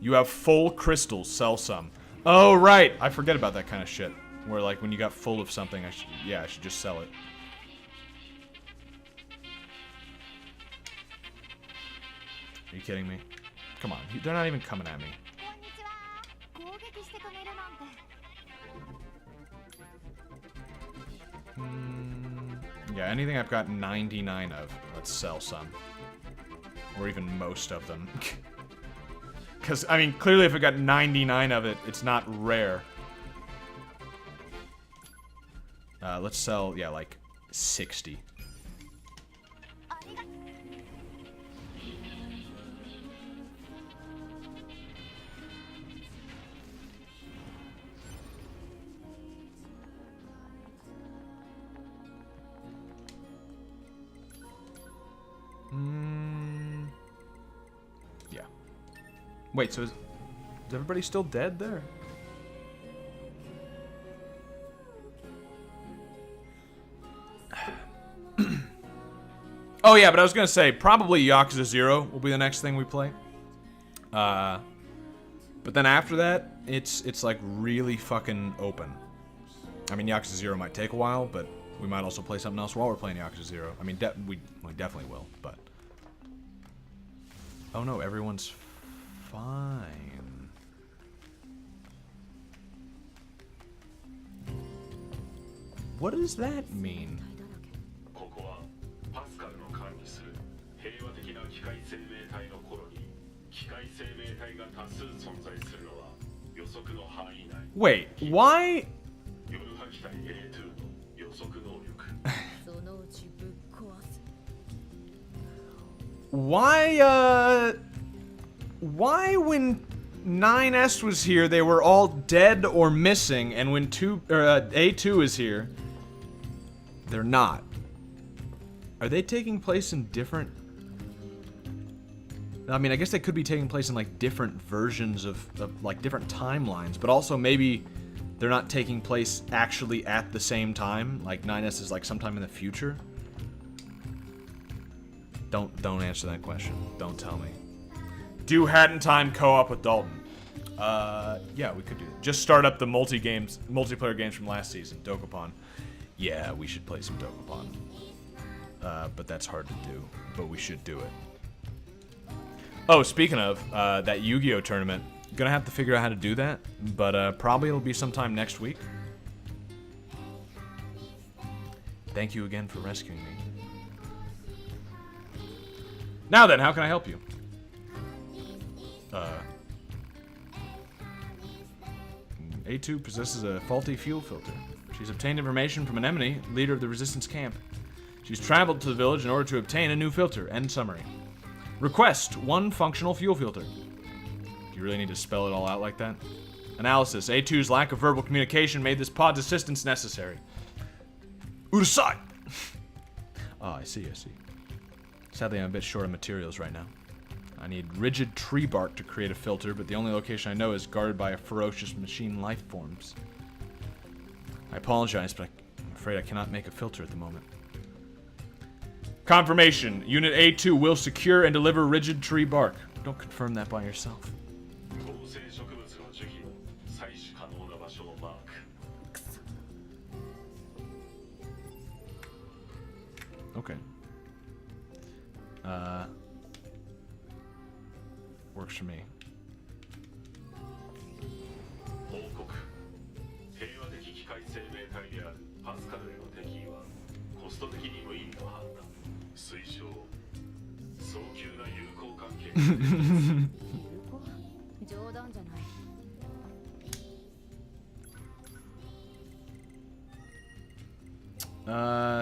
You have full crystals. Sell some. Oh, right. I forget about that kind of shit. Where, like, when you got full of something, I should just sell it. Are you kidding me? Come on. They're not even coming at me. Yeah, anything I've got 99 of, let's sell some. Or even most of them. Because, I mean, clearly if I got 99 of it, it's not rare. Let's sell, yeah, like 60. Yeah. Wait, so is everybody still dead there? Oh yeah, but I was gonna say, probably Yakuza 0 will be the next thing we play. But then after that, it's like really fucking open. I mean, Yakuza 0 might take a while, but we might also play something else while we're playing Yakuza 0. I mean, we definitely will, but... Oh no, everyone's fine. What does that mean? Wait, why? Why when 9S was here, they were all dead or missing, and when A2 is here, they're not? Are they taking place in different... I mean, I guess they could be taking place in, like, different versions of like, different timelines, but also maybe they're not taking place actually at the same time, like 9S is, like, sometime in the future? Don't answer that question. Don't tell me. Do Hat in Time co-op with Dalton. Yeah, we could do that. Just start up the multiplayer games from last season. Dokapon. Yeah, we should play some Dokapon. But that's hard to do. But we should do it. Oh, speaking of, that Yu-Gi-Oh! Tournament. Gonna have to figure out how to do that. But probably it'll be sometime next week. Thank you again for rescuing me. Now then, how can I help you? A2 possesses a faulty fuel filter. She's obtained information from an enemy, leader of the resistance camp. She's traveled to the village in order to obtain a new filter. End summary. Request 1 functional fuel filter. Do you really need to spell it all out like that? Analysis. A2's lack of verbal communication made this pod's assistance necessary. Urusai! Oh, I see. Sadly, I'm a bit short of materials right now. I need rigid tree bark to create a filter, but the only location I know is guarded by a ferocious machine life forms. I apologize, but I'm afraid I cannot make a filter at the moment. Confirmation. Unit A2 will secure and deliver rigid tree bark. Don't confirm that by yourself. Okay. Works for me.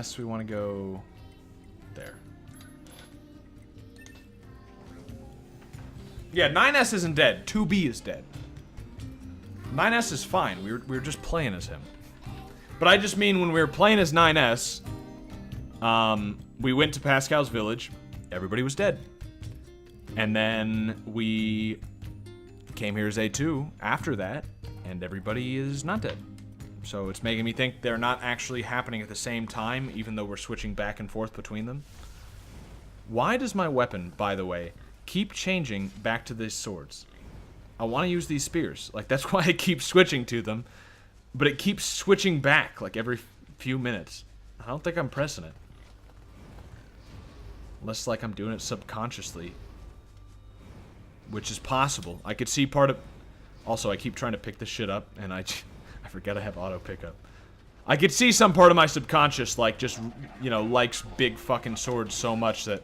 So we want to go there. Yeah, 9S isn't dead. 2B is dead. 9S is fine. We were just playing as him. But I just mean when we were playing as 9S, we went to Pascal's village. Everybody was dead. And then we came here as A2 after that, and everybody is not dead. So it's making me think they're not actually happening at the same time, even though we're switching back and forth between them. Why does my weapon, by the way, keep changing back to these swords? I want to use these spears. Like, that's why I keep switching to them. But it keeps switching back, like, every few minutes. I don't think I'm pressing it. Unless, like, I'm doing it subconsciously. Which is possible. I could see part of... Also, I keep trying to pick this shit up, and I forget I have auto pickup. I could see some part of my subconscious, like, just, you know, likes big fucking swords so much that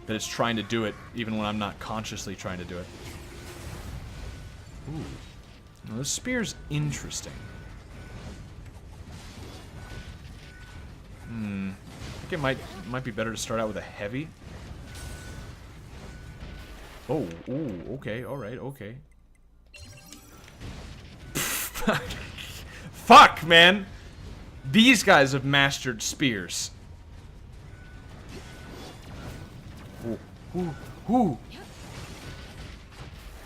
it's trying to do it, even when I'm not consciously trying to do it. Ooh. Now, this spear's interesting. I think it might be better to start out with a heavy. Oh, ooh, okay, alright, okay. Fuck, man! These guys have mastered spears. Ooh.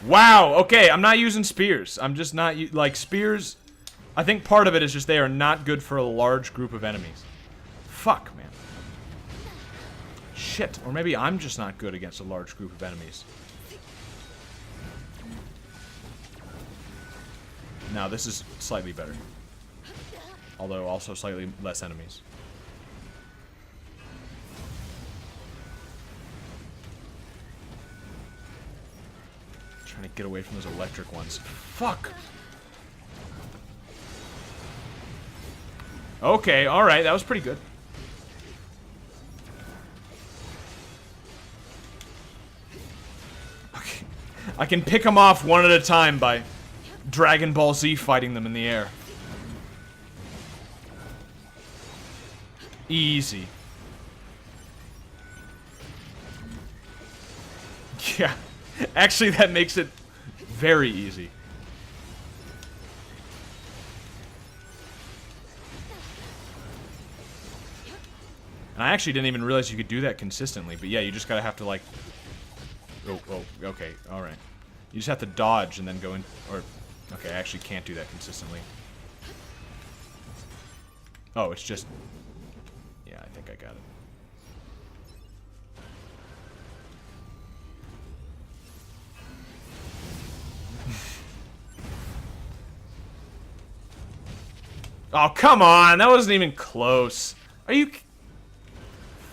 Wow, okay, I'm not using spears. I'm just not, like, spears... I think part of it is just they are not good for a large group of enemies. Fuck, man. Shit, or maybe I'm just not good against a large group of enemies. Now, this is slightly better. Although, also slightly less enemies. Trying to get away from those electric ones. Fuck! Okay, alright, that was pretty good. Okay. I can pick them off one at a time by Dragon Ball Z fighting them in the air. Easy. Yeah. Actually, that makes it very easy. And I actually didn't even realize you could do that consistently. But yeah, you just gotta have to, like... Oh, okay, alright. You just have to dodge and then go in... Or... Okay, I actually can't do that consistently. Oh, it's just... Yeah, I think I got it. Oh, come on! That wasn't even close. Are you...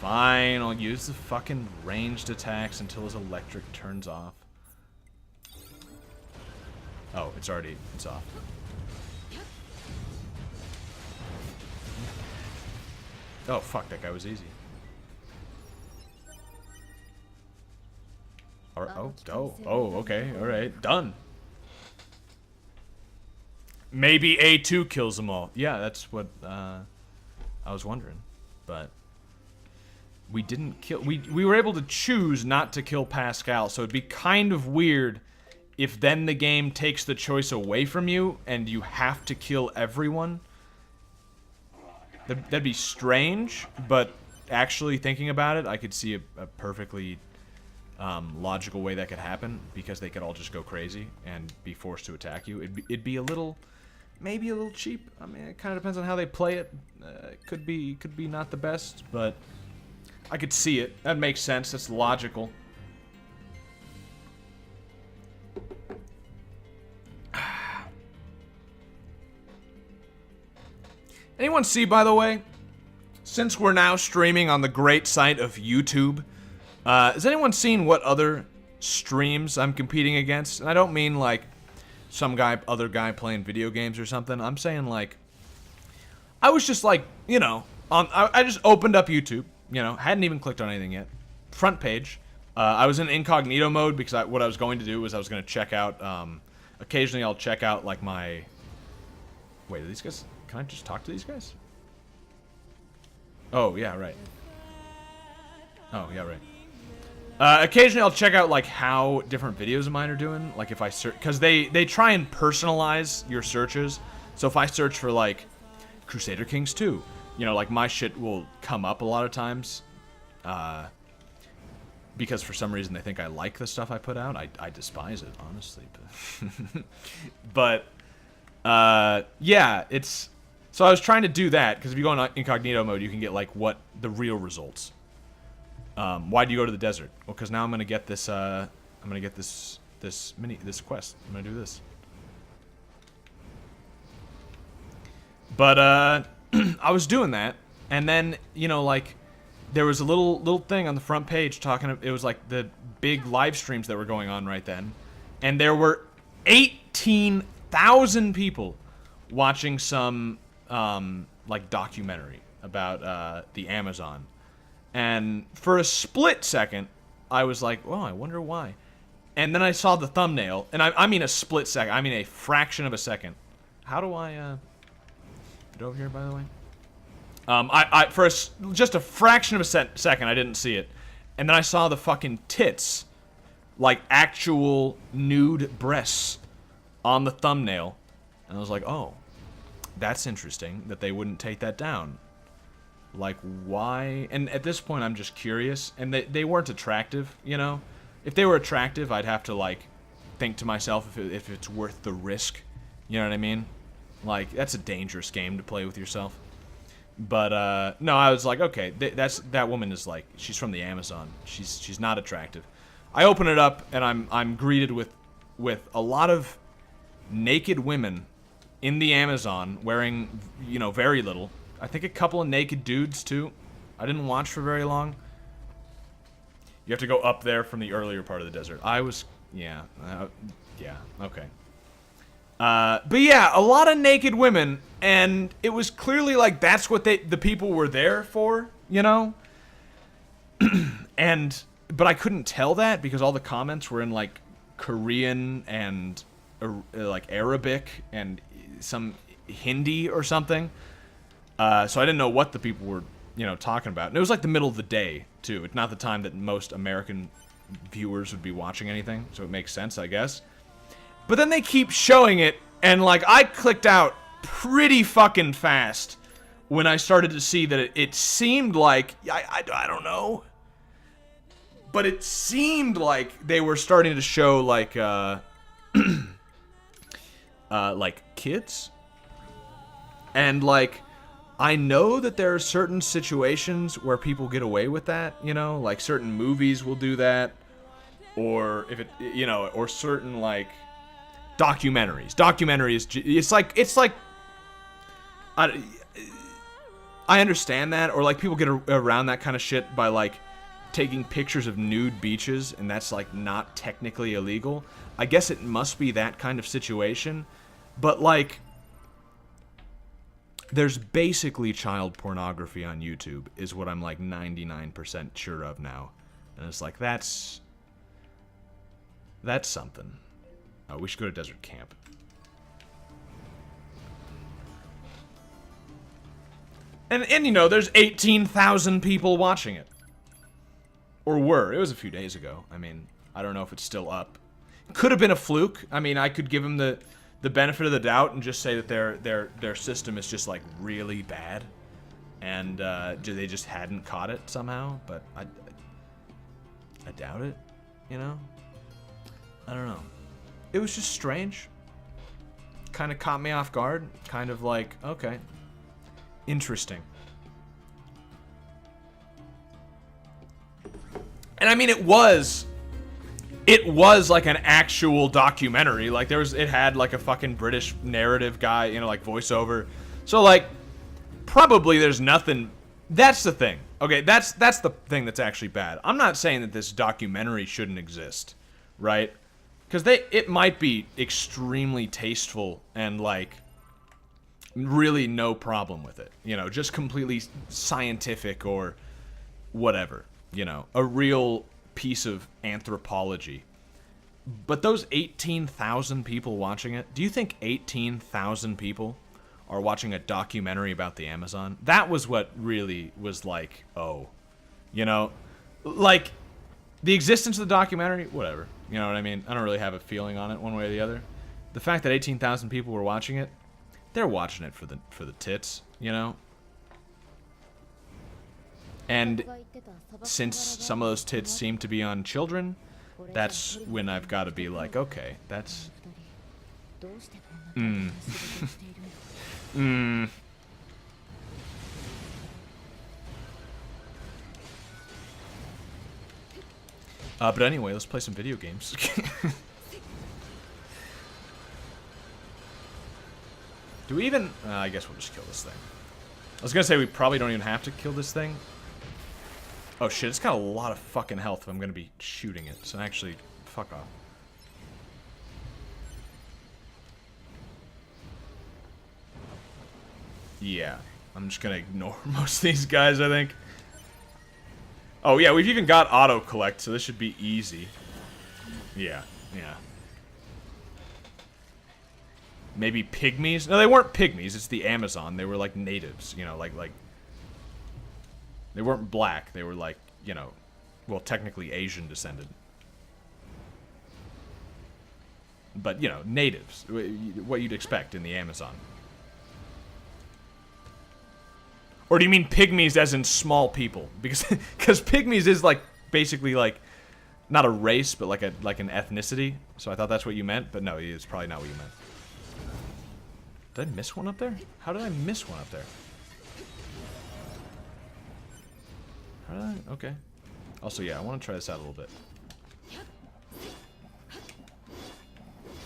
Fine, I'll use the fucking ranged attacks until his electric turns off. Oh, it's off. Oh, fuck, that guy was easy. Alright, oh, okay, alright, done. Maybe A2 kills them all. Yeah, that's what, I was wondering. But we didn't kill... We were able to choose not to kill Pascal, so it'd be kind of weird if then the game takes the choice away from you and you have to kill everyone. That'd be strange, but actually thinking about it, I could see a perfectly logical way that could happen, because they could all just go crazy and be forced to attack you. It'd be a little... Maybe a little cheap. I mean, it kind of depends on how they play it. It could be not the best, but I could see it. That makes sense. That's logical. Anyone see, by the way, since we're now streaming on the great site of YouTube, has anyone seen what other streams I'm competing against? And I don't mean, like, some other guy playing video games or something. I'm saying, like, I was just, like, you know, I just opened up YouTube, you know, hadn't even clicked on anything yet. Front page. I was in incognito mode because what I was going to do was I was going to check out, occasionally I'll check out, like, my... Wait, are these guys... Can I just talk to these guys? Oh, yeah, right. Oh, yeah, right. Occasionally I'll check out, like, how different videos of mine are doing. Like, if I search... Because they try and personalize your searches. So if I search for, like, Crusader Kings 2, you know, like, my shit will come up a lot of times. Because for some reason they think I like the stuff I put out. I despise it, honestly. But yeah, it's... So I was trying to do that, because if you go in incognito mode, you can get, like, what the real results. Why do you go to the desert? Well, because now I'm going to get this, I'm I'm gonna get this quest. I'm gonna do this. But I was doing that, and then you know, like, there was a little thing on the front page talking. It was like the big live streams that were going on right then, and there were 18,000 people watching some like documentary about the Amazon. And for a split second, I was like, "Oh, I wonder why." And then I saw the thumbnail, and I mean a split second. I mean a fraction of a second. How do I get over here, by the way? For just a fraction of a second, I didn't see it. And then I saw the fucking tits, like actual nude breasts on the thumbnail. And I was like, oh, that's interesting that they wouldn't take that down. Like, why? And at this point, I'm just curious. And they weren't attractive, you know? If they were attractive, I'd have to, like, think to myself if it's worth the risk. You know what I mean? Like, that's a dangerous game to play with yourself. But, no, I was like, okay, that woman is, like, she's from the Amazon. She's not attractive. I open it up, and I'm greeted with a lot of naked women in the Amazon wearing, you know, very little. I think a couple of naked dudes, too. I didn't watch for very long. You have to go up there from the earlier part of the desert. Yeah, okay. But yeah, a lot of naked women, and it was clearly like that's what the people were there for, you know? But I couldn't tell that because all the comments were in like Korean and like Arabic and some Hindi or something. So I didn't know what the people were, you know, talking about. And it was like the middle of the day, too. It's not the time that most American viewers would be watching anything, so it makes sense, I guess. But then they keep showing it, and, like, I clicked out pretty fucking fast when I started to see that it seemed like, I don't know, but it seemed like they were starting to show, like, like, kids. And, like, I know that there are certain situations where people get away with that, you know, like certain movies will do that, or if it, you know, or certain like documentaries. It's like I understand that, or like people get around that kind of shit by like taking pictures of nude beaches, and that's like not technically illegal. I guess it must be that kind of situation, but like, there's basically child pornography on YouTube, is what I'm like 99% sure of now. And it's like, that's something. Oh, we should go to desert camp. And you know, there's 18,000 people watching it. Or were. It was a few days ago. I mean, I don't know if it's still up. Could have been a fluke. I mean, I could give them the benefit of the doubt and just say that their system is just like really bad, and they just hadn't caught it somehow. But I doubt it, you know. I don't know. It was just strange. Kind of caught me off guard. Kind of like, okay, interesting. And I mean, it was like an actual documentary. Like it had like a fucking British narrative guy, you know, like voiceover. So like, probably there's nothing. That's the thing. Okay, that's the thing that's actually bad. I'm not saying that this documentary shouldn't exist, right? Because it might be extremely tasteful and like really no problem with it. You know, just completely scientific or whatever. You know, a real piece of anthropology. But those 18,000 people watching it, do you think 18,000 people are watching a documentary about the Amazon? That was what really was like, oh, you know, like the existence of the documentary, whatever. You know what I mean? I don't really have a feeling on it one way or the other. The fact that 18,000 people were watching it, they're watching it for the tits, you know? And since some of those tits seem to be on children, that's when I've got to be like, okay, that's... But anyway, let's play some video games. Do we even... I guess we'll just kill this thing. I was gonna say we probably don't even have to kill this thing. Oh shit, it's got a lot of fucking health if I'm gonna be shooting it. So actually, fuck off. Yeah, I'm just gonna ignore most of these guys, I think. Oh yeah, we've even got auto collect, so this should be easy. Yeah, yeah. Maybe pygmies? No, they weren't pygmies. It's the Amazon. They were like natives, you know, like they weren't black. They were like, you know, well, technically Asian descended. But, you know, natives. What you'd expect in the Amazon. Or do you mean pygmies as in small people? Because pygmies is like basically like not a race, but like an ethnicity. So I thought that's what you meant, but no, it's probably not what you meant. Did I miss one up there? How did I miss one up there? How did I? Okay. Also, yeah, I want to try this out a little bit.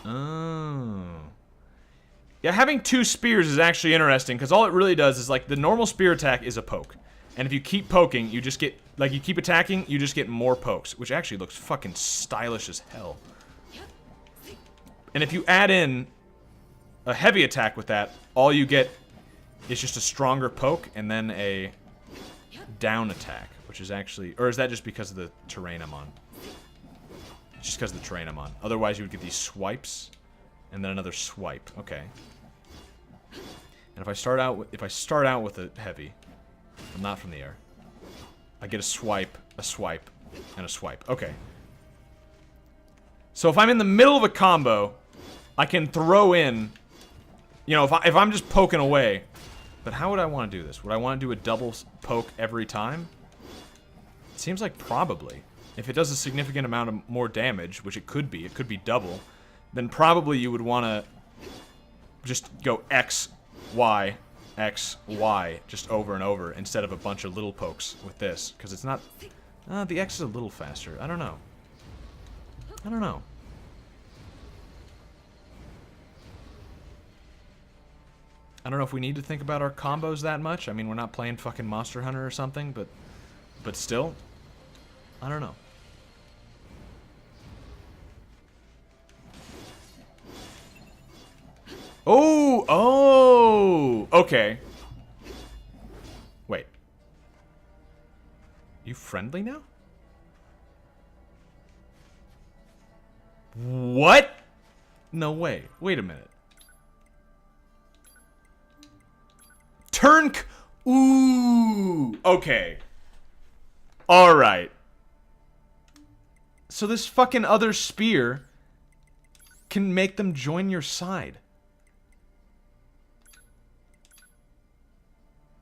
Oh. Yeah, having two spears is actually interesting, because all it really does is, like, the normal spear attack is a poke. And if you keep poking, you just get, like, you keep attacking, you just get more pokes, which actually looks fucking stylish as hell. And if you add in a heavy attack with that, all you get is just a stronger poke and then a down attack, which is actually... Or is that just because of the terrain I'm on? Just because of the terrain I'm on. Otherwise, you would get these swipes and then another swipe. Okay. And if I start out with a heavy, I'm not from the air, I get a swipe, and a swipe. Okay. So if I'm in the middle of a combo, I can throw in... You know, if I'm just poking away, but how would I want to do this? Would I want to do a double poke every time? It seems like probably. If it does a significant amount of more damage, which it could be double, then probably you would want to just go X, Y, X, Y, just over and over, instead of a bunch of little pokes with this, because it's not... the X is a little faster. I don't know. I don't know. I don't know if we need to think about our combos that much. I mean, we're not playing fucking Monster Hunter or something, but still, I don't know. Oh, okay. Wait. You friendly now? What? No way. Wait a minute. Ooh, okay. Alright. So this fucking other spear can make them join your side.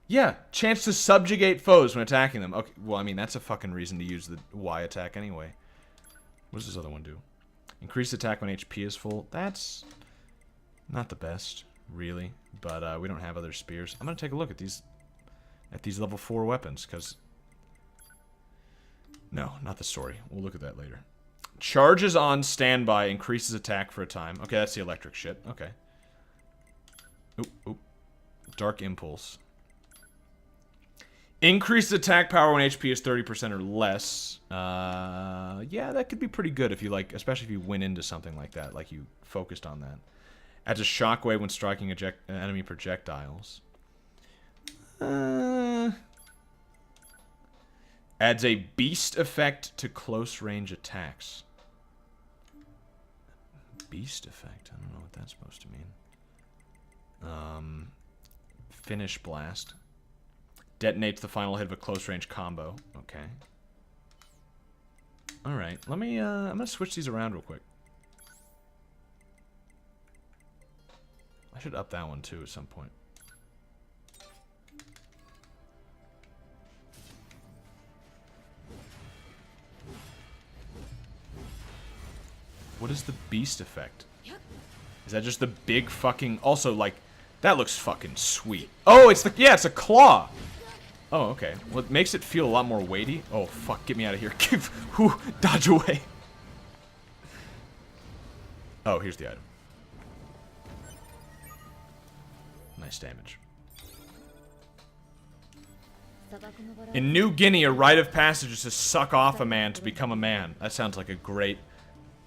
Yeah, chance to subjugate foes when attacking them. Okay, well, I mean, that's a fucking reason to use the Y attack anyway. What does this other one do? Increase attack when HP is full. That's not the best, really. But we don't have other spears. I'm gonna take a look at these level 4 weapons, because... No, not the story. We'll look at that later. Charges on standby, increases attack for a time. Okay, that's the electric shit. Okay. Oop, oop. Dark Impulse. Increased attack power when HP is 30% or less. Yeah, that could be pretty good if you, like, especially if you went into something like that, like you focused on that. Adds a shockwave when striking enemy projectiles. Adds a beast effect to close range attacks. Beast effect? I don't know what that's supposed to mean. Finish blast. Detonates the final hit of a close range combo. Okay. Alright, let me, I'm gonna switch these around real quick. I should up that one too at some point. What is the beast effect? Is that just the big fucking... Also, like, that looks fucking sweet. Oh, it's the... Yeah, it's a claw. Oh, okay. Well, it makes it feel a lot more weighty. Oh, fuck. Get me out of here. Whew, dodge away. Oh, here's the item. Nice damage. In New Guinea, a rite of passage is to suck off a man to become a man. That sounds like a great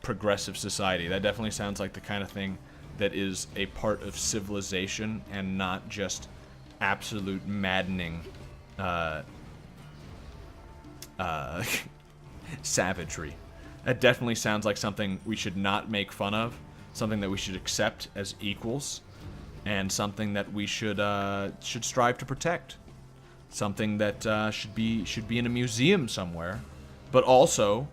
progressive society. That definitely sounds like the kind of thing that is a part of civilization and not just absolute maddening savagery. That definitely sounds like something we should not make fun of, something that we should accept as equals, and something that we should strive to protect. Something that should be in a museum somewhere, but also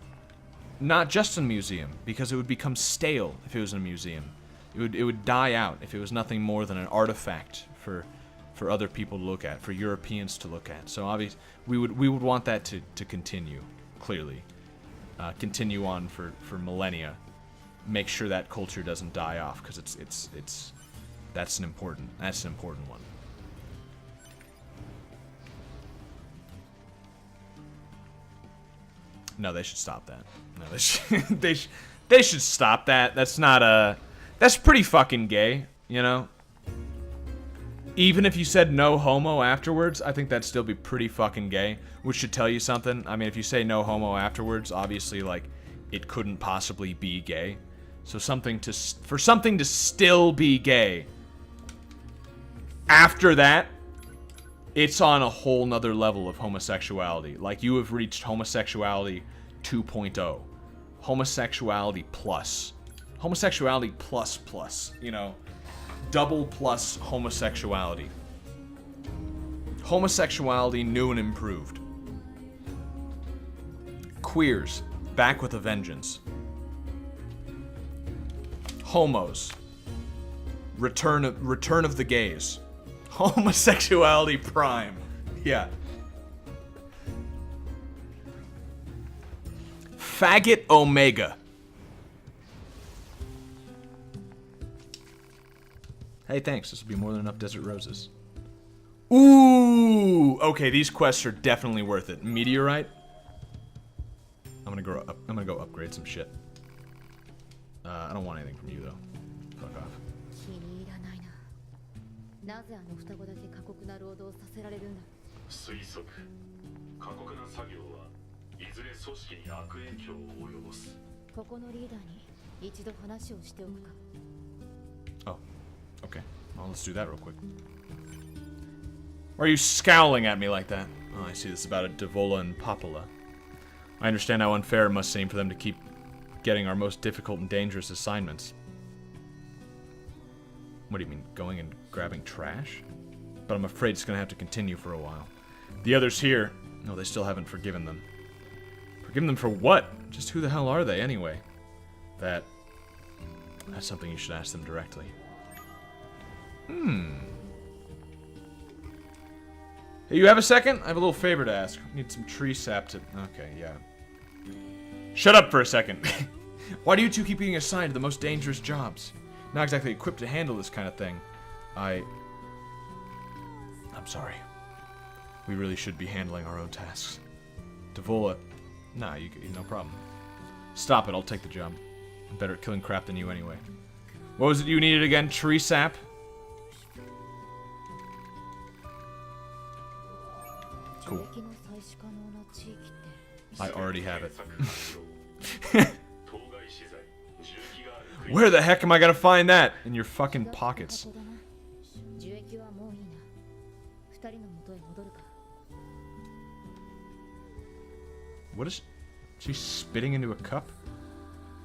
not just in a museum, because it would become stale if it was in a museum. It would die out if it was nothing more than an artifact for other people to look at, for Europeans to look at. So obviously, we would want that to continue, clearly, continue on for millennia. Make sure that culture doesn't die off, because that's an important one. No, they should stop that. No, they should stop that. That's not a... That's pretty fucking gay, you know? Even if you said no homo afterwards, I think that'd still be pretty fucking gay, which should tell you something. I mean, if you say no homo afterwards, obviously, like, it couldn't possibly be gay. So for something to still be gay, after that, it's on a whole nother level of homosexuality. Like, you have reached homosexuality 2.0. Homosexuality plus. Homosexuality plus, you know. Double plus homosexuality. Homosexuality new and improved. Queers, back with a vengeance. Homos. Return of the gays. Homosexuality prime. Yeah. Faggot Omega. Hey, thanks. This will be more than enough desert roses. Ooh! Okay, these quests are definitely worth it. Meteorite. I'm gonna go upgrade some shit. I don't want anything from you though. Fuck off. なぜあの双子だけ過酷な労働をさせられるんだ。推測。過酷な作業はいずれ組織に悪影響を及ぼす。ここのリーダーに一度話をしておくか。Oh, okay. Well, let's do that real quick. Why are you scowling at me like that? Oh, I see. This is about a Devola and Popula. I understand how unfair it must seem for them to keep getting our most difficult and dangerous assignments. What do you mean, going and grabbing trash? But I'm afraid it's gonna have to continue for a while. The others here, no, they still haven't forgiven them. Forgiven them for what? Just who the hell are they, anyway? That's something you should ask them directly. Hey, you have a second? I have a little favor to ask. I need some tree sap to... Okay, yeah. Shut up for a second. Why do you two keep being assigned to the most dangerous jobs? Not exactly equipped to handle this kind of thing. I'm sorry. We really should be handling our own tasks. Devola... Nah, no problem. Stop it, I'll take the job. I'm better at killing crap than you anyway. What was it you needed again? Tree sap? Cool. I already have it. Where the heck am I gonna find that? In your fucking pockets. What is she spitting into a cup?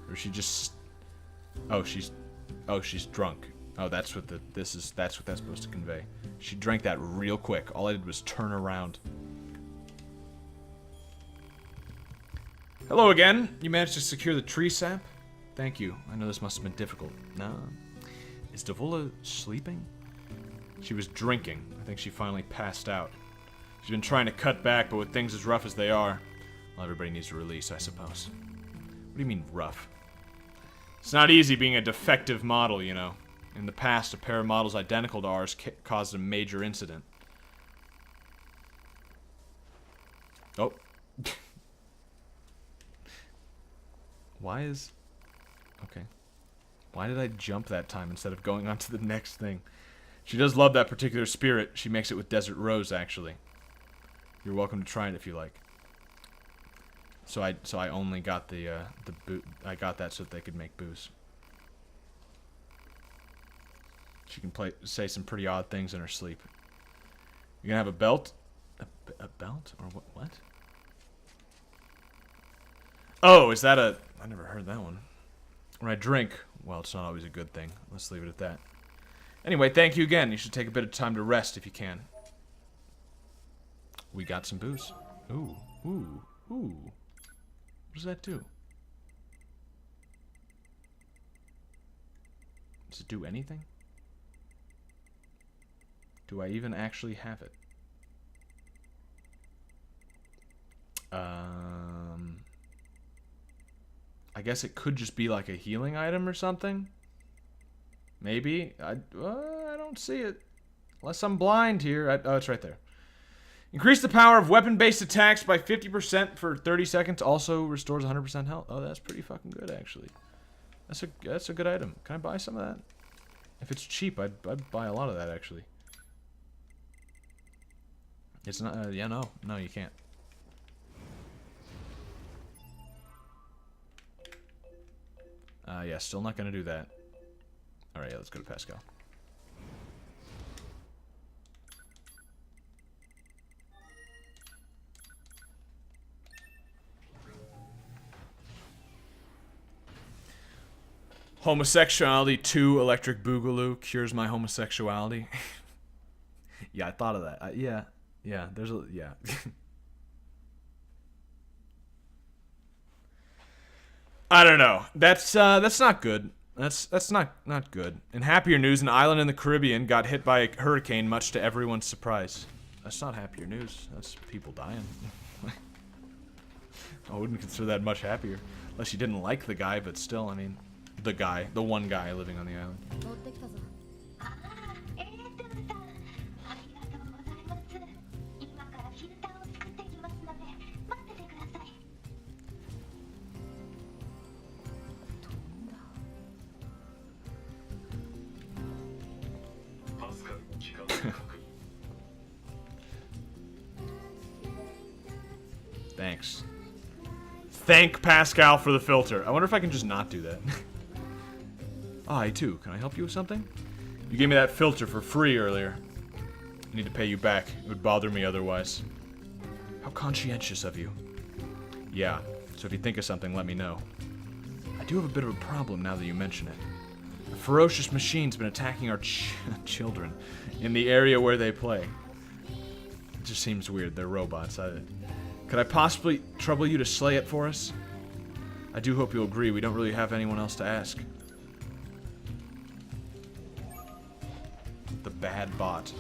Or is she just... Oh, she's drunk. Oh, that's what that's supposed to convey. She drank that real quick. All I did was turn around. Hello again. You managed to secure the tree sap? Thank you. I know this must have been difficult. No. Is Devola sleeping? She was drinking. I think she finally passed out. She's been trying to cut back, but with things as rough as they are, well, everybody needs a release, I suppose. What do you mean, rough? It's not easy being a defective model, you know. In the past, a pair of models identical to ours caused a major incident. Oh. Why is... Okay. Why did I jump that time instead of going on to the next thing? She does love that particular spirit. She makes it with desert rose, actually. You're welcome to try it if you like. So I only got the I got that so that they could make booze. She can say some pretty odd things in her sleep. You're gonna have a belt? A belt? Or what? Oh, is that a... I never heard that one. When I drink, well, it's not always a good thing. Let's leave it at that. Anyway, thank you again. You should take a bit of time to rest if you can. We got some booze. Ooh, ooh, ooh. What does that do? Does it do anything? Do I even actually have it? I guess it could just be like a healing item or something. Maybe. I don't see it. Unless I'm blind here. Oh, it's right there. Increase the power of weapon-based attacks by 50% for 30 seconds. Also restores 100% health. Oh, that's pretty fucking good, actually. That's a good item. Can I buy some of that? If it's cheap, I'd buy a lot of that, actually. It's not... yeah, no, you can't. Yeah, still not gonna do that. Alright, yeah, let's go to Pascal. Homosexuality 2 Electric Boogaloo cures my homosexuality. Yeah, I thought of that. Yeah, there's a... Yeah. I don't know. That's not good. That's not good. In happier news, an island in the Caribbean got hit by a hurricane, much to everyone's surprise. That's not happier news. That's people dying. I wouldn't consider that much happier. Unless you didn't like the guy, but still, I mean... the one guy living on the island. 持ってきたぞ。今からフィルターを作ってきますので待っててください。パスカル機関確認。 Thanks. Thank Pascal for the filter. I wonder if I can just not do that. I too. Can I help you with something? You gave me that filter for free earlier. I need to pay you back. It would bother me otherwise. How conscientious of you. Yeah, so if you think of something, let me know. I do have a bit of a problem now that you mention it. A ferocious machine's been attacking our children in the area where they play. It just seems weird. They're robots. Could I possibly trouble you to slay it for us? I do hope you'll agree. We don't really have anyone else to ask. The bad bot.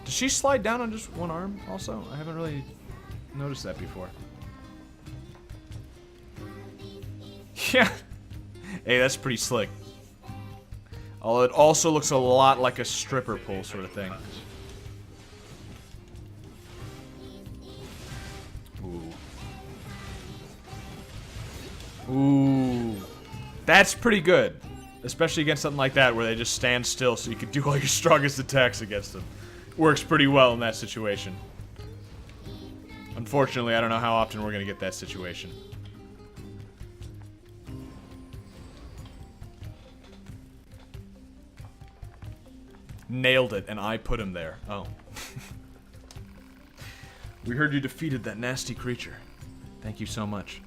Does she slide down on just one arm also? I haven't really noticed that before. Yeah. Hey, that's pretty slick. Although it also looks a lot like a stripper pole sort of thing. Ooh. That's pretty good. Especially against something like that where they just stand still so you can do all your strongest attacks against them. Works pretty well in that situation. Unfortunately, I don't know how often we're going to get that situation. Nailed it, and I put him there. Oh. We heard you defeated that nasty creature. Thank you so much.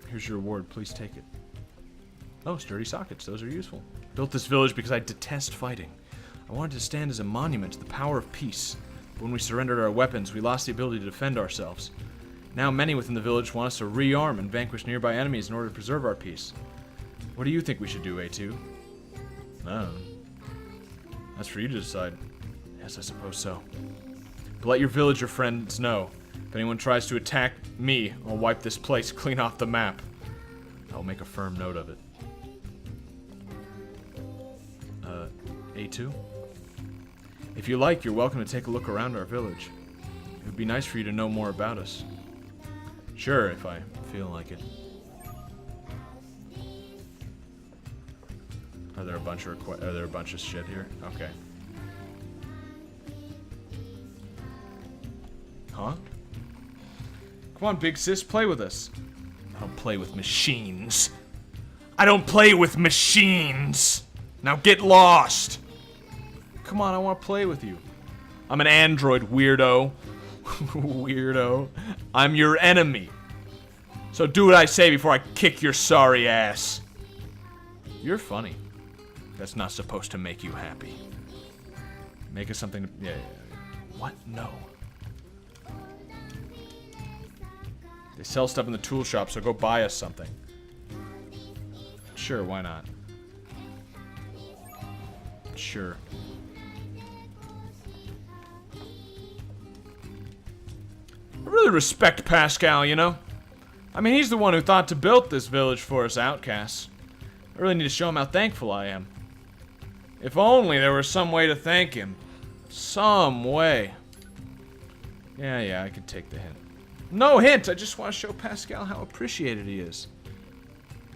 Here's your reward. Please take it. Oh, sturdy sockets. Those are useful. Built this village because I detest fighting. I wanted to stand as a monument to the power of peace. But when we surrendered our weapons, we lost the ability to defend ourselves. Now many within the village want us to rearm and vanquish nearby enemies in order to preserve our peace. What do you think we should do, A2? I don't know. That's for you to decide. Yes, I suppose so. But let your village or friends know. If anyone tries to attack me, I'll wipe this place clean off the map. I'll make a firm note of it. A2? If you like, you're welcome to take a look around our village. It would be nice for you to know more about us. Sure, if I feel like it. Are there a bunch of shit here? Okay. Huh? Come on, big sis, play with us. I don't play with machines. I don't play with machines. Now get lost. Come on, I want to play with you. I'm an android, weirdo. Weirdo. I'm your enemy. So do what I say before I kick your sorry ass. You're funny. That's not supposed to make you happy. Make us something to... Yeah. What? No. They sell stuff in the tool shop, so go buy us something. Sure, why not? Sure. I really respect Pascal, you know? I mean, he's the one who thought to build this village for us outcasts. I really need to show him how thankful I am. If only there was some way to thank him. Some way. Yeah, I could take the hint. No hint! I just want to show Pascal how appreciated he is.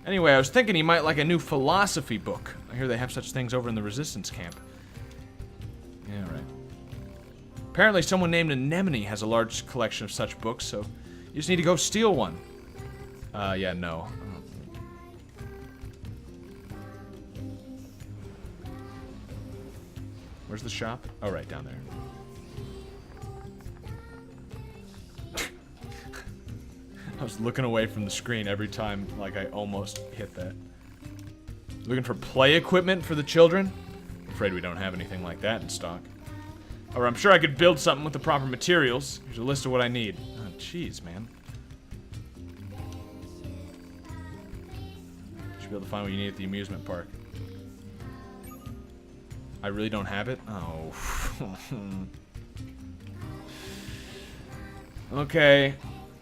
Anyway, I was thinking he might like a new philosophy book. I hear they have such things over in the resistance camp. Yeah, right. Apparently someone named Anemone has a large collection of such books, so you just need to go steal one. Yeah, no. Where's the shop? Oh, right, down there. I was looking away from the screen every time, like I almost hit that. Looking for play equipment for the children? I'm afraid we don't have anything like that in stock. Or I'm sure I could build something with the proper materials. Here's a list of what I need. Oh, jeez, man. Should be able to find what you need at the amusement park. I really don't have it? Oh. Okay.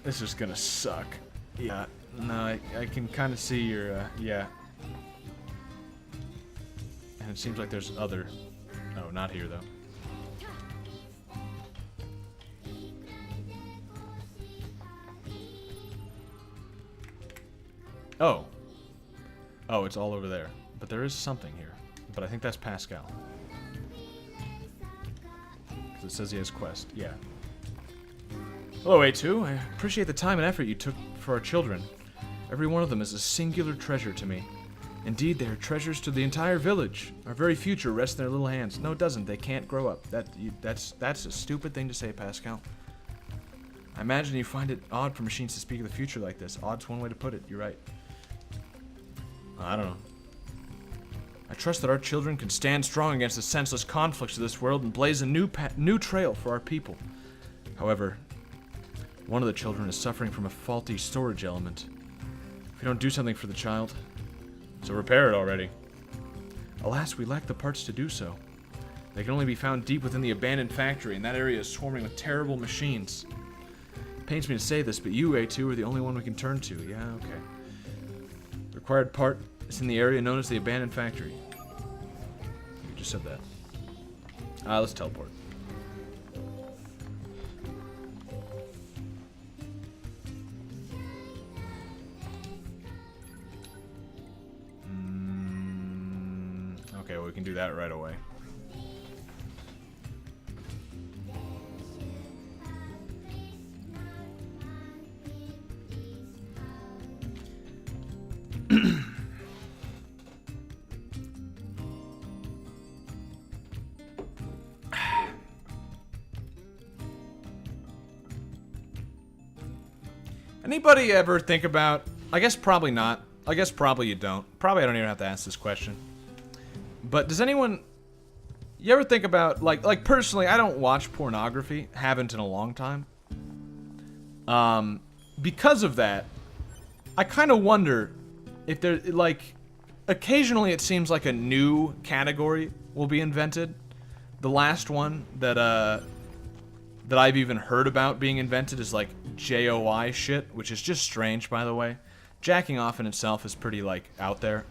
This is gonna suck. Yeah. No, I can kind of see your, yeah. And it seems like there's other... Oh, not here, though. Oh. Oh, it's all over there. But there is something here. But I think that's Pascal. Because it says he has quest. Yeah. Hello, A2. I appreciate the time and effort you took for our children. Every one of them is a singular treasure to me. Indeed, they are treasures to the entire village. Our very future rests in their little hands. No, it doesn't. They can't grow up. That's a stupid thing to say, Pascal. I imagine you find it odd for machines to speak of the future like this. Odd's one way to put it. You're right. I don't know. I trust that our children can stand strong against the senseless conflicts of this world and blaze a new trail for our people. However, one of the children is suffering from a faulty storage element. If we don't do something for the child, so repair it already. Alas, we lack the parts to do so. They can only be found deep within the abandoned factory, and that area is swarming with terrible machines. It pains me to say this, but you, A2, are the only one we can turn to. Yeah, okay. The required part is in the area known as the abandoned factory. You just said that. Let's teleport. Okay, well, we can do that right away. Anybody ever think about... I guess probably not. I guess probably you don't. Probably I don't even have to ask this question. But does anyone... You ever think about... Like personally, I don't watch pornography. Haven't in a long time. Because of that, I kind of wonder if there... Like, occasionally it seems like a new category will be invented. The last one that I've even heard about being invented is like JOI shit, which is just strange, by the way. Jacking off in itself is pretty like out there,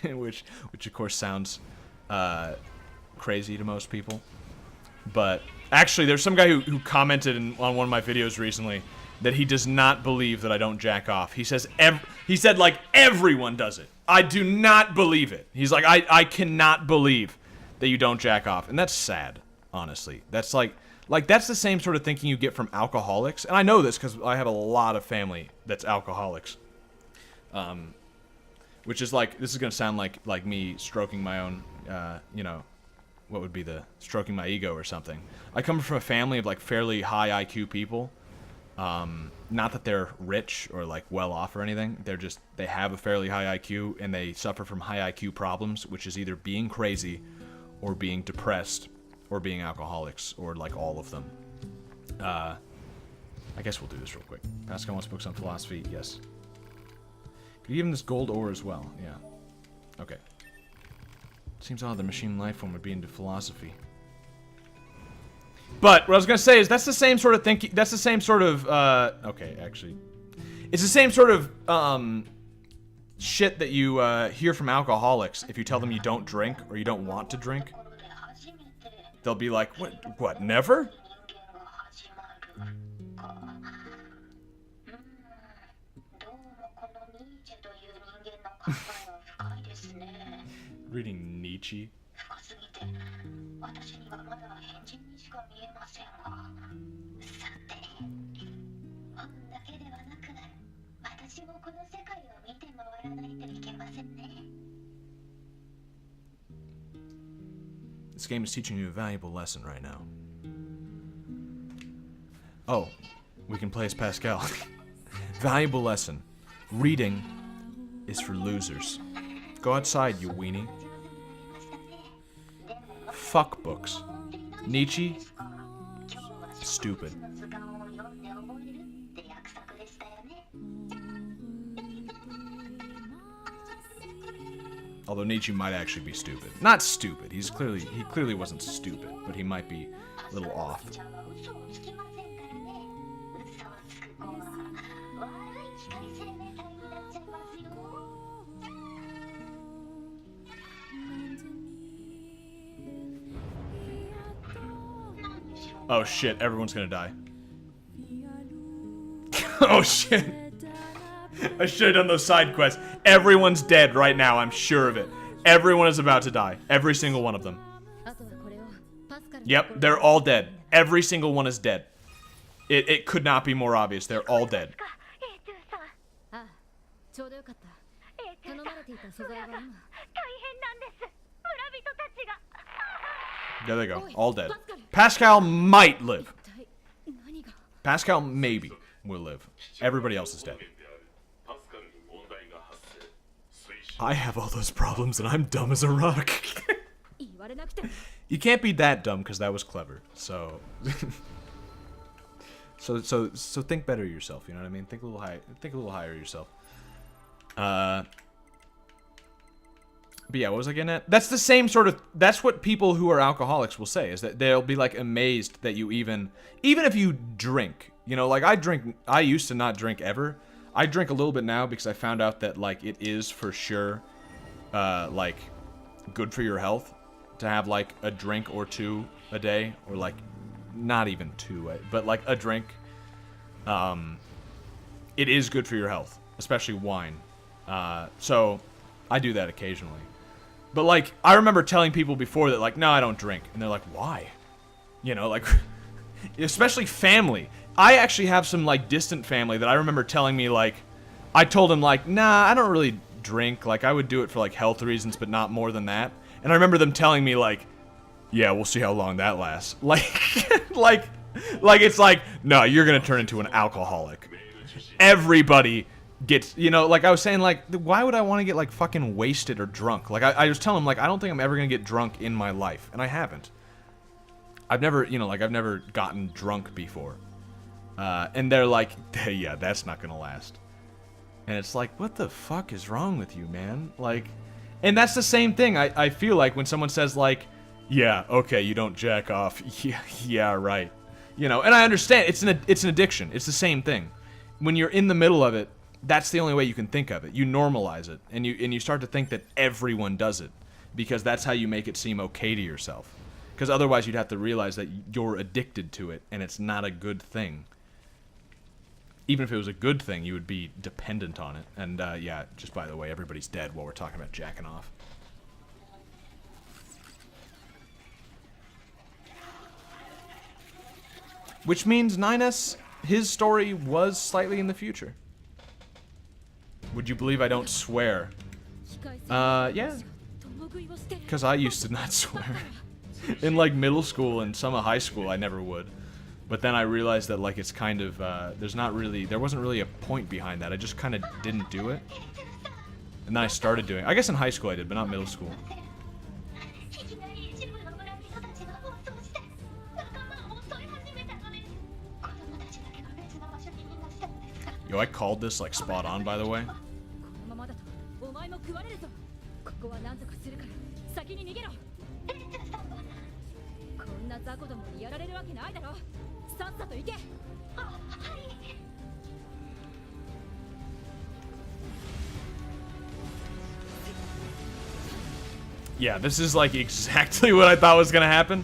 which of course sounds crazy to most people. But actually, there's some guy who commented on one of my videos recently that he does not believe that I don't jack off. He says he said like everyone does it. I do not believe it. He's like I cannot believe that you don't jack off, and that's sad. Honestly, that's like that's the same sort of thinking you get from alcoholics, and I know this because I have a lot of family that's alcoholics. Which is like, this is gonna sound like me stroking my own, you know, what would be the stroking my ego or something. I come from a family of like fairly high IQ people. Not that they're rich or like well off or anything. They have a fairly high IQ and they suffer from high IQ problems, which is either being crazy or being depressed or being alcoholics or like all of them. I guess we'll do this real quick. Pascal wants books on philosophy. Yes. Could you give him this gold ore as well? Yeah. Okay. Seems odd the machine life form would be into philosophy. But what I was gonna say is that's the same sort of thinking. That's the same sort of. Okay, actually, it's the same sort of shit that you hear from alcoholics if you tell them you don't drink or you don't want to drink. They'll be like, "What? Never?" Reading Nietzsche. This game is teaching you a valuable lesson right now. Oh, we can play as Pascal. Valuable lesson. Reading is for losers. Go outside, you weenie. Fuck books. Nietzsche? Stupid. Although Nietzsche might actually be stupid. Not stupid. He clearly wasn't stupid, but he might be a little off. Oh shit, everyone's gonna die. Oh shit. I should have done those side quests. Everyone's dead right now, I'm sure of it. Everyone is about to die. Every single one of them. Yep, they're all dead. Every single one is dead. It could not be more obvious. They're all dead. There they go. All dead. Pascal might live. Pascal maybe will live. Everybody else is dead. I have all those problems and I'm dumb as a rock. You can't be that dumb because that was clever. So so think better of yourself, you know what I mean? Think a little higher yourself. But yeah, what was I getting at? That's the same sort of, that's what people who are alcoholics will say, is that they'll be like amazed that you even if you drink, you know, like I used to not drink ever. I drink a little bit now because I found out that like it is for sure like good for your health to have like a drink or two a day, or like not even two, but like a drink. It is good for your health, especially wine. So I do that occasionally. But like I remember telling people before that like, no, I don't drink, and they're like, why? You know, like especially family. I actually have some like distant family that I remember telling me like, I told them like, nah, I don't really drink. Like I would do it for like health reasons, but not more than that. And I remember them telling me like, yeah, we'll see how long that lasts. Like, like it's like, no, you're gonna turn into an alcoholic. Everybody gets, you know, like I was saying, like, why would I want to get like fucking wasted or drunk? Like I was telling them like, I don't think I'm ever gonna get drunk in my life, and I haven't. I've never, you know, like I've never gotten drunk before. And they're like, hey, yeah, that's not gonna last. And it's like, what the fuck is wrong with you, man? Like, and that's the same thing I feel like when someone says like, yeah, okay, you don't jack off. Yeah, right. You know, and I understand, it's an addiction. It's the same thing. When you're in the middle of it, that's the only way you can think of it. You normalize it, and you start to think that everyone does it, because that's how you make it seem okay to yourself. Because otherwise you'd have to realize that you're addicted to it, and it's not a good thing. Even if it was a good thing, you would be dependent on it. And, yeah, just by the way, everybody's dead while we're talking about jacking off. Which means 9S, his story was slightly in the future. Would you believe I don't swear? Yeah. Because I used to not swear. In, like, middle school and some of high school, I never would. But then I realized that, like, it's kind of, there wasn't really a point behind that. I just kind of didn't do it. And then I started doing it. I guess in high school I did, but not middle school. Yo, I called this, like, spot on, by the way. Yeah, this is, like, exactly what I thought was gonna happen.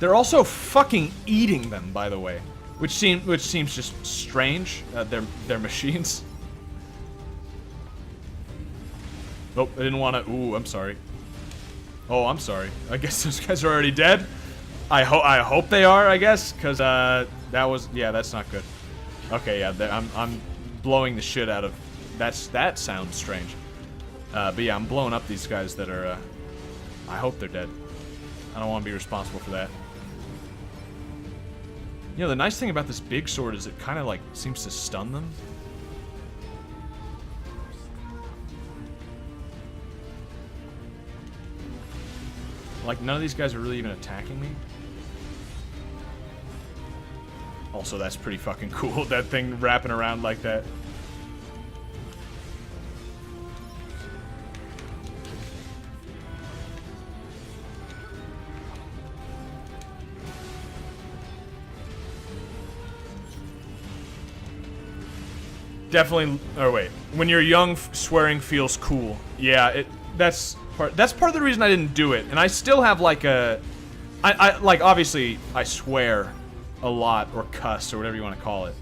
They're also fucking eating them, by the way. Which seems just strange. They're machines. Nope, I didn't want to. Ooh, I'm sorry. Oh, I'm sorry. I guess those guys are already dead. I hope they are. I guess, cause that was, yeah, that's not good. Okay, yeah, I'm blowing the shit out of. That sounds strange. But yeah, I'm blowing up these guys that are. I hope they're dead. I don't want to be responsible for that. You know, the nice thing about this big sword is it kind of, like, seems to stun them. Like, none of these guys are really even attacking me. Also, that's pretty fucking cool, that thing wrapping around like that. Definitely, or wait, when you're young, swearing feels cool. Yeah, that's part of the reason I didn't do it. And I still have like I like, obviously I swear a lot, or cuss, or whatever you want to call it.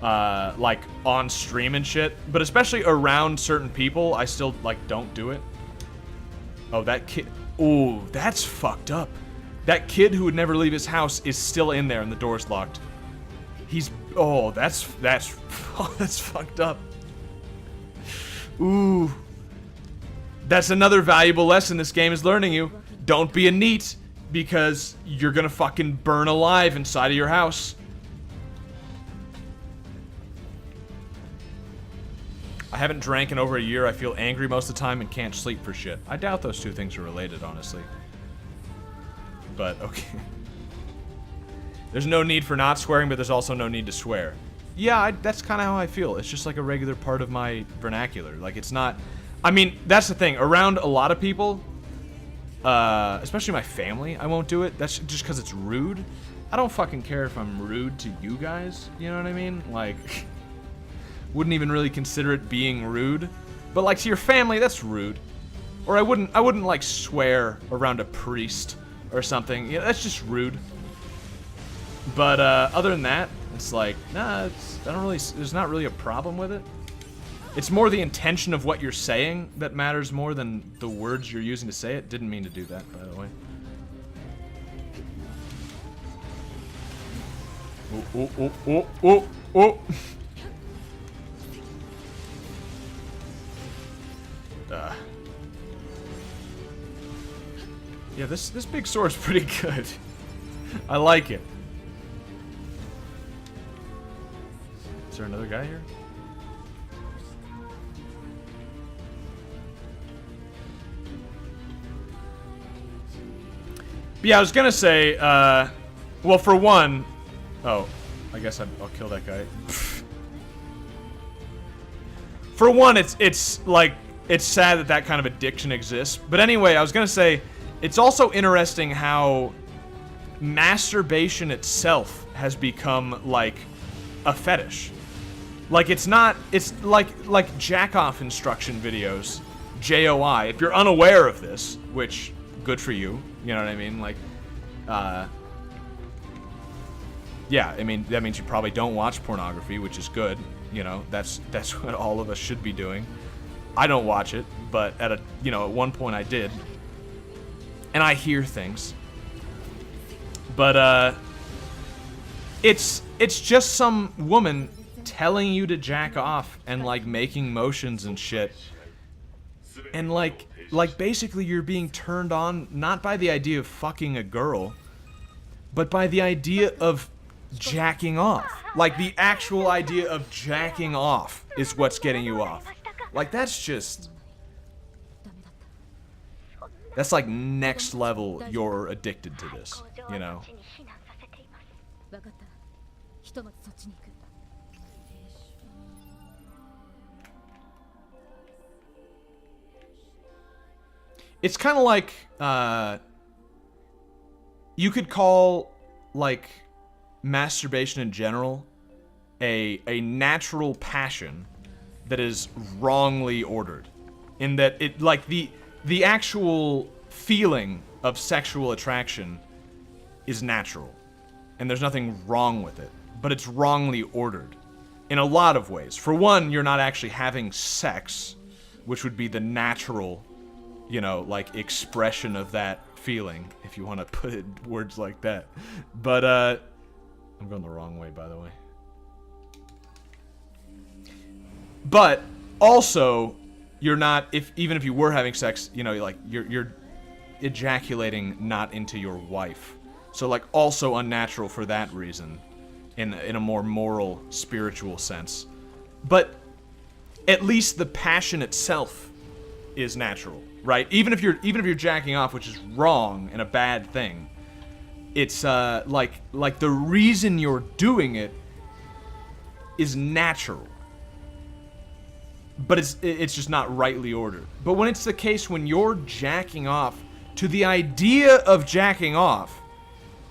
Like on stream and shit, but especially around certain people, I still like don't do it. Oh, that kid, ooh, that's fucked up. That kid who would never leave his house is still in there and the door's locked. He's, oh, that's fucked up. Ooh. That's another valuable lesson this game is learning you. Don't be a NEET, because you're gonna fucking burn alive inside of your house. I haven't drank in over a year. I feel angry most of the time and can't sleep for shit. I doubt those two things are related, honestly. But, okay. There's no need for not swearing, but there's also no need to swear. Yeah, that's kind of how I feel. It's just like a regular part of my vernacular. Like, it's not... I mean, that's the thing. Around a lot of people, especially my family, I won't do it. That's just because it's rude. I don't fucking care if I'm rude to you guys. You know what I mean? Like, wouldn't even really consider it being rude. But, like, to your family, that's rude. Or I wouldn't like, swear around a priest or something. Yeah, that's just rude. But other than that, it's like, nah, there's not really a problem with it. It's more the intention of what you're saying that matters more than the words you're using to say it. Didn't mean to do that, by the way. Oh. Yeah, this big sword's pretty good. I like it. Is there another guy here? But yeah, I was gonna say, well, for one, oh, I guess I'll kill that guy. For one, it's like, it's sad that kind of addiction exists. But anyway, I was gonna say, it's also interesting how masturbation itself has become like a fetish. Like, it's like jack-off instruction videos, JOI. If you're unaware of this, which good for you. You know what I mean? Like, yeah, I mean, that means you probably don't watch pornography, which is good. You know, that's what all of us should be doing. I don't watch it, but at one point I did. And I hear things. But, it's just some woman telling you to jack off and, like, making motions and shit. And, like basically you're being turned on not by the idea of fucking a girl, but by the idea of jacking off. Like, the actual idea of jacking off is what's getting you off. Like, that's just... That's like next level, you're addicted to this, you know? 分かった。ひとまずそっちに行く。 It's kind of like, you could call, like, masturbation in general a natural passion that is wrongly ordered. In that it, like, the actual feeling of sexual attraction is natural. And there's nothing wrong with it. But it's wrongly ordered. In a lot of ways. For one, you're not actually having sex, which would be the natural, you know, like, expression of that feeling, if you want to put it in words like that. But, I'm going the wrong way, by the way. But, also, you're not, even if you were having sex, you know, like, you're ejaculating not into your wife. So, like, also unnatural for that reason, in a more moral, spiritual sense. But, at least the passion itself is natural, right? Even if you're jacking off, which is wrong and a bad thing, it's like the reason you're doing it is natural, but it's just not rightly ordered. But when it's the case when you're jacking off to the idea of jacking off,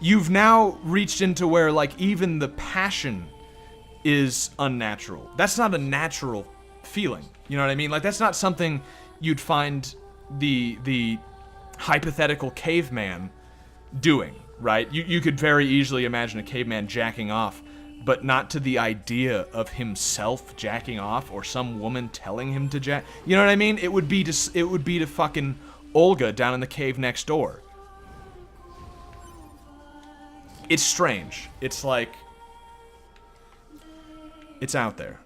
you've now reached into where, like, even the passion is unnatural. That's not a natural feeling. You know what I mean? Like, that's not something you'd find the hypothetical caveman doing, right? You could very easily imagine a caveman jacking off, but not to the idea of himself jacking off or some woman telling him to jack. You know what I mean? It would be to fucking Olga down in the cave next door. It's strange. It's like, it's out there.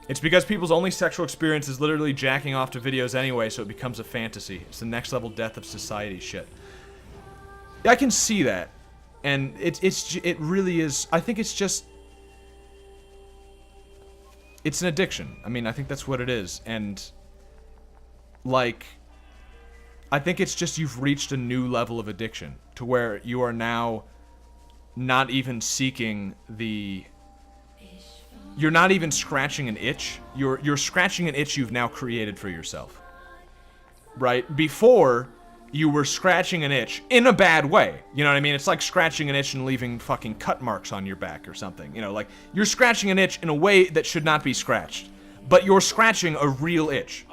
It's because people's only sexual experience is literally jacking off to videos anyway, so it becomes a fantasy. It's the next level death of society shit. I can see that, and it really is. I think it's just, it's an addiction. I mean, I think that's what it is, and like, I think it's just you've reached a new level of addiction to where you are now not even seeking the... You're not even scratching an itch. You're scratching an itch you've now created for yourself. Right? Before, you were scratching an itch in a bad way. You know what I mean? It's like scratching an itch and leaving fucking cut marks on your back or something. You know, like, you're scratching an itch in a way that should not be scratched. But you're scratching a real itch.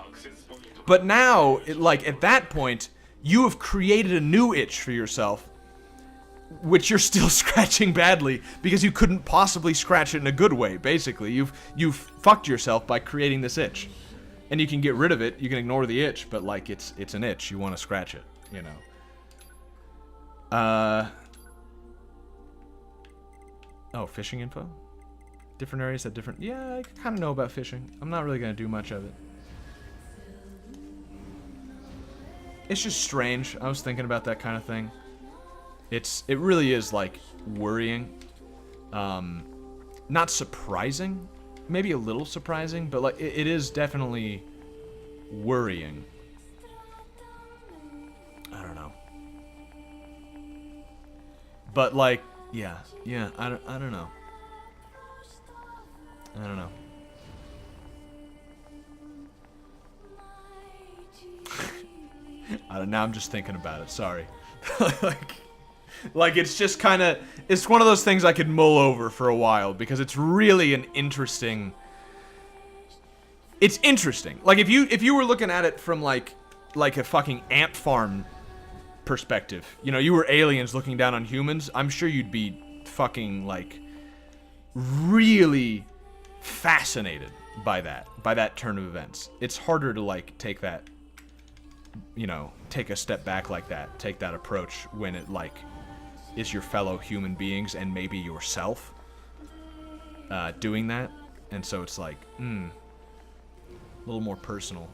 But now, like, at that point, you have created a new itch for yourself, which you're still scratching badly because you couldn't possibly scratch it in a good way. Basically, you've fucked yourself by creating this itch, and you can get rid of it. You can ignore the itch, but like it's an itch. You want to scratch it, you know. Oh, fishing info. Different areas have different. Yeah, I kind of know about fishing. I'm not really gonna do much of it. It's just strange. I was thinking about that kind of thing. It really is, like, worrying. Not surprising. Maybe a little surprising, but, like, it is definitely worrying. I don't know. But, like, yeah, I don't know. I don't know. Now I'm just thinking about it, sorry. Like, it's just kind of... It's one of those things I could mull over for a while, because it's really an interesting... It's interesting. Like, if you were looking at it from, like a fucking ant farm perspective. You know, you were aliens looking down on humans. I'm sure you'd be fucking, like, really fascinated by that turn of events. It's harder to, like, take that, you know, take a step back like that, take that approach when it, like, is your fellow human beings and maybe yourself doing that. And so it's like, a little more personal.